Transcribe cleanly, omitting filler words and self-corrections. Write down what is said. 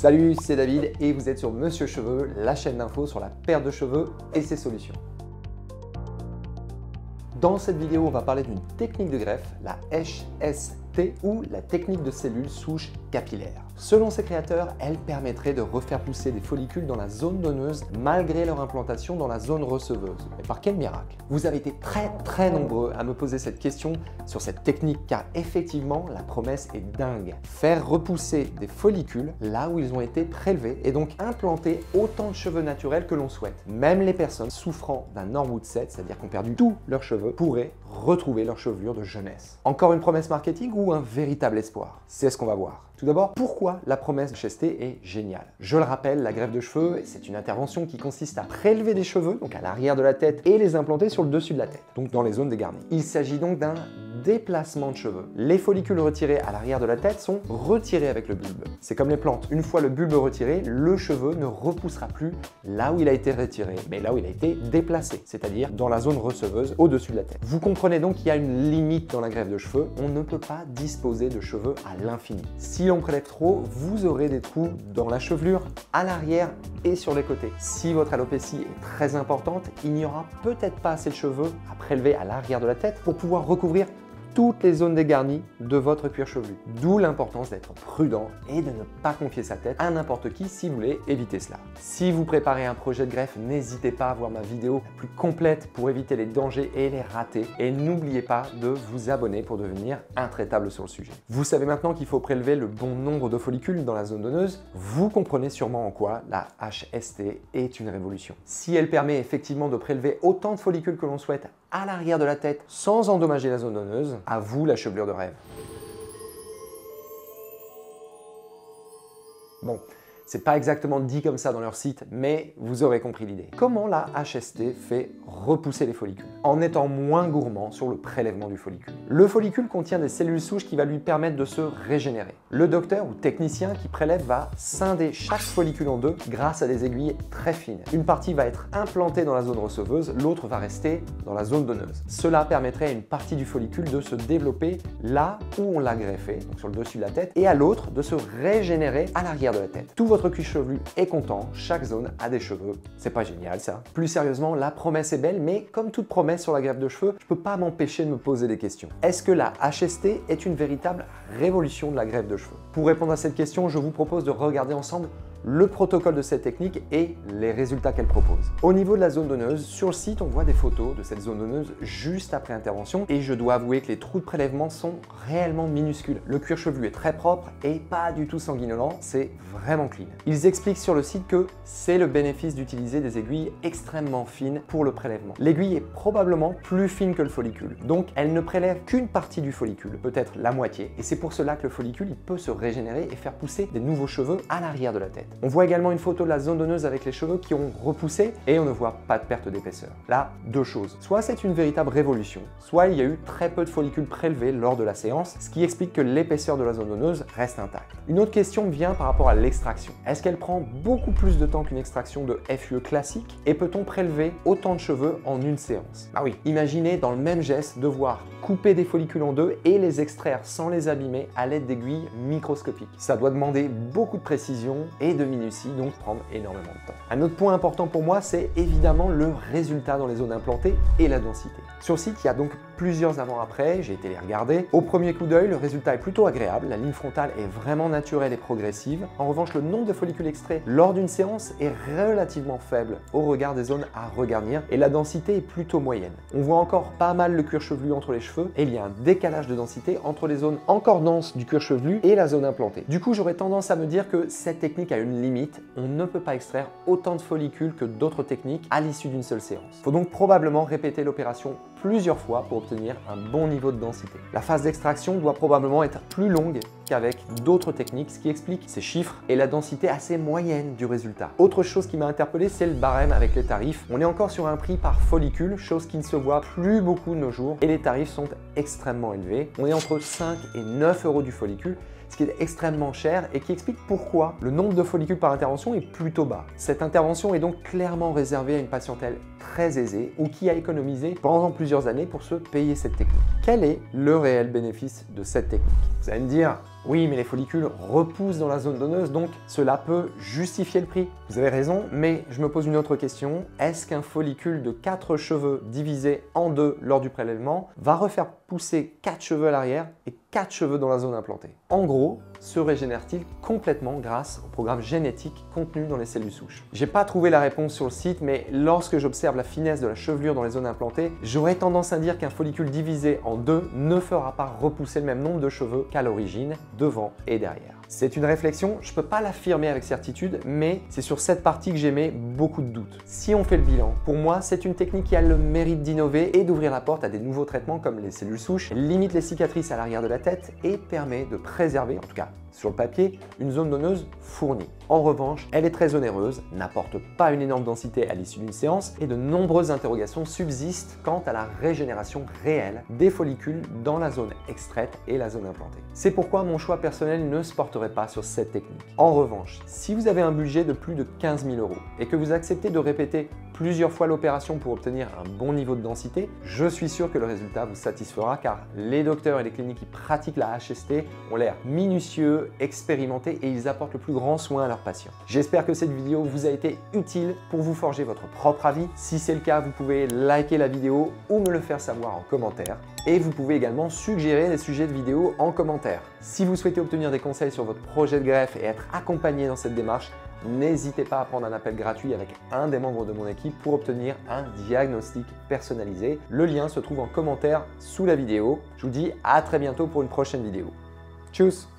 Salut, c'est David et vous êtes sur Monsieur Cheveux, la chaîne d'infos sur la perte de cheveux et ses solutions. Dans cette vidéo, on va parler d'une technique de greffe, la HST ou la technique de cellules souches capillaires. Selon ses créateurs, elle permettrait de refaire pousser des follicules dans la zone donneuse malgré leur implantation dans la zone receveuse. Mais par quel miracle? Vous avez été très nombreux à me poser cette question sur cette technique car effectivement la promesse est dingue. Faire repousser des follicules là où ils ont été prélevés et donc implanter autant de cheveux naturels que l'on souhaite. Même les personnes souffrant d'un Norwood 7, c'est-à-dire qui ont perdu tous leurs cheveux, pourraient retrouver leur chevelure de jeunesse. Encore une promesse marketing ou un véritable espoir? C'est ce qu'on va voir. Tout d'abord, pourquoi la promesse HST est géniale? Je le rappelle, la greffe de cheveux, c'est une intervention qui consiste à prélever des cheveux, donc à l'arrière de la tête, et les implanter sur le dessus de la tête, donc dans les zones dégarnies. Il s'agit donc d'un déplacement de cheveux. Les follicules retirés à l'arrière de la tête sont retirés avec le bulbe. C'est comme les plantes. Une fois le bulbe retiré, le cheveu ne repoussera plus là où il a été retiré, mais là où il a été déplacé, c'est-à-dire dans la zone receveuse au-dessus de la tête. Vous comprenez donc qu'il y a une limite dans la greffe de cheveux. On ne peut pas disposer de cheveux à l'infini. Si l'on prélève trop, vous aurez des trous dans la chevelure, à l'arrière et sur les côtés. Si votre alopécie est très importante, il n'y aura peut-être pas assez de cheveux à prélever à l'arrière de la tête pour pouvoir recouvrir toutes les zones dégarnies de votre cuir chevelu. D'où l'importance d'être prudent et de ne pas confier sa tête à n'importe qui si vous voulez éviter cela. Si vous préparez un projet de greffe, n'hésitez pas à voir ma vidéo la plus complète pour éviter les dangers et les ratés. Et n'oubliez pas de vous abonner pour devenir intraitable sur le sujet. Vous savez maintenant qu'il faut prélever le bon nombre de follicules dans la zone donneuse. Vous comprenez sûrement en quoi la HST est une révolution. Si elle permet effectivement de prélever autant de follicules que l'on souhaite à l'arrière de la tête sans endommager la zone donneuse, à vous la chevelure de rêve. Bon, c'est pas exactement dit comme ça dans leur site, mais vous aurez compris l'idée. Comment la HST fait repousser les follicules? En étant moins gourmand sur le prélèvement du follicule. Le follicule contient des cellules souches qui va lui permettre de se régénérer. Le docteur ou technicien qui prélève va scinder chaque follicule en deux grâce à des aiguilles très fines. Une partie va être implantée dans la zone receveuse, l'autre va rester dans la zone donneuse. Cela permettrait à une partie du follicule de se développer là où on l'a greffé, donc sur le dessus de la tête, et à l'autre de se régénérer à l'arrière de la tête. Tout votre cuir chevelu est content, chaque zone a des cheveux. C'est pas génial ça? Plus sérieusement, la promesse est belle, mais comme toute promesse sur la greffe de cheveux, je peux pas m'empêcher de me poser des questions. Est-ce que la HST est une véritable révolution de la greffe de cheveux? Pour répondre à cette question, je vous propose de regarder ensemble le protocole de cette technique et les résultats qu'elle propose. Au niveau de la zone donneuse, sur le site, on voit des photos de cette zone donneuse juste après intervention et je dois avouer que les trous de prélèvement sont réellement minuscules. Le cuir chevelu est très propre et pas du tout sanguinolent, c'est vraiment clean. Ils expliquent sur le site que c'est le bénéfice d'utiliser des aiguilles extrêmement fines pour le prélèvement. L'aiguille est probablement plus fine que le follicule, donc elle ne prélève qu'une partie du follicule, peut-être la moitié, et c'est pour cela que le follicule il peut se régénérer et faire pousser des nouveaux cheveux à l'arrière de la tête. On voit également une photo de la zone donneuse avec les cheveux qui ont repoussé et on ne voit pas de perte d'épaisseur. Là, deux choses. Soit c'est une véritable révolution, soit il y a eu très peu de follicules prélevés lors de la séance, ce qui explique que l'épaisseur de la zone donneuse reste intacte. Une autre question vient par rapport à l'extraction. Est-ce qu'elle prend beaucoup plus de temps qu'une extraction de FUE classique et peut-on prélever autant de cheveux en une séance? Ah oui, imaginez dans le même geste devoir couper des follicules en deux et les extraire sans les abîmer à l'aide d'aiguilles microscopiques. Ça doit demander beaucoup de précision et de minutie, donc prendre énormément de temps. Un autre point important pour moi, c'est évidemment le résultat dans les zones implantées et la densité. Sur le site, il y a donc plusieurs avant-après, j'ai été les regarder. Au premier coup d'œil, le résultat est plutôt agréable, la ligne frontale est vraiment naturelle et progressive. En revanche, le nombre de follicules extraits lors d'une séance est relativement faible au regard des zones à regarnir et la densité est plutôt moyenne. On voit encore pas mal le cuir chevelu entre les cheveux et il y a un décalage de densité entre les zones encore denses du cuir chevelu et la zone implantée. Du coup, j'aurais tendance à me dire que cette technique a une limite, on ne peut pas extraire autant de follicules que d'autres techniques à l'issue d'une seule séance. Il faut donc probablement répéter l'opération plusieurs fois pour obtenir un bon niveau de densité. La phase d'extraction doit probablement être plus longue qu'avec d'autres techniques, ce qui explique ces chiffres et la densité assez moyenne du résultat. Autre chose qui m'a interpellé, c'est le barème avec les tarifs. On est encore sur un prix par follicule, chose qui ne se voit plus beaucoup de nos jours et les tarifs sont extrêmement élevés. On est entre 5 et 9 € du follicule, ce qui est extrêmement cher et qui explique pourquoi le nombre de follicules par intervention est plutôt bas. Cette intervention est donc clairement réservée à une patientèle très aisée ou qui a économisé pendant plusieurs années pour se payer cette technique. Quel est le réel bénéfice de cette technique? Vous allez me dire, Oui, mais les follicules repoussent dans la zone donneuse, donc cela peut justifier le prix. Vous avez raison, mais je me pose une autre question. Est-ce qu'un follicule de 4 cheveux divisé en 2 lors du prélèvement va refaire pousser 4 cheveux à l'arrière et 4 cheveux dans la zone implantée? En gros, se régénère-t-il complètement grâce au programme génétique contenu dans les cellules souches? J'ai pas trouvé la réponse sur le site, mais lorsque j'observe la finesse de la chevelure dans les zones implantées, j'aurais tendance à dire qu'un follicule divisé en 2 ne fera pas repousser le même nombre de cheveux qu'à l'origine, devant et derrière. C'est une réflexion, je ne peux pas l'affirmer avec certitude, mais c'est sur cette partie que j'émets beaucoup de doutes. Si on fait le bilan, pour moi, c'est une technique qui a le mérite d'innover et d'ouvrir la porte à des nouveaux traitements comme les cellules souches, limite les cicatrices à l'arrière de la tête et permet de préserver, en tout cas sur le papier, une zone donneuse fournie. En revanche, elle est très onéreuse, n'apporte pas une énorme densité à l'issue d'une séance et de nombreuses interrogations subsistent quant à la régénération réelle des follicules dans la zone extraite et la zone implantée. C'est pourquoi mon choix personnel ne se porterait pas sur cette technique. En revanche, si vous avez un budget de plus de 15 000 € et que vous acceptez de répéter plusieurs fois l'opération pour obtenir un bon niveau de densité, je suis sûr que le résultat vous satisfera car les docteurs et les cliniques qui pratiquent la HST ont l'air minutieux, expérimentés et ils apportent le plus grand soin à leurs patients. J'espère que cette vidéo vous a été utile pour vous forger votre propre avis. Si c'est le cas, vous pouvez liker la vidéo ou me le faire savoir en commentaire. Et vous pouvez également suggérer des sujets de vidéo en commentaire. Si vous souhaitez obtenir des conseils sur votre projet de greffe et être accompagné dans cette démarche, n'hésitez pas à prendre un appel gratuit avec un des membres de mon équipe pour obtenir un diagnostic personnalisé. Le lien se trouve en commentaire sous la vidéo. Je vous dis à très bientôt pour une prochaine vidéo. Tchuss!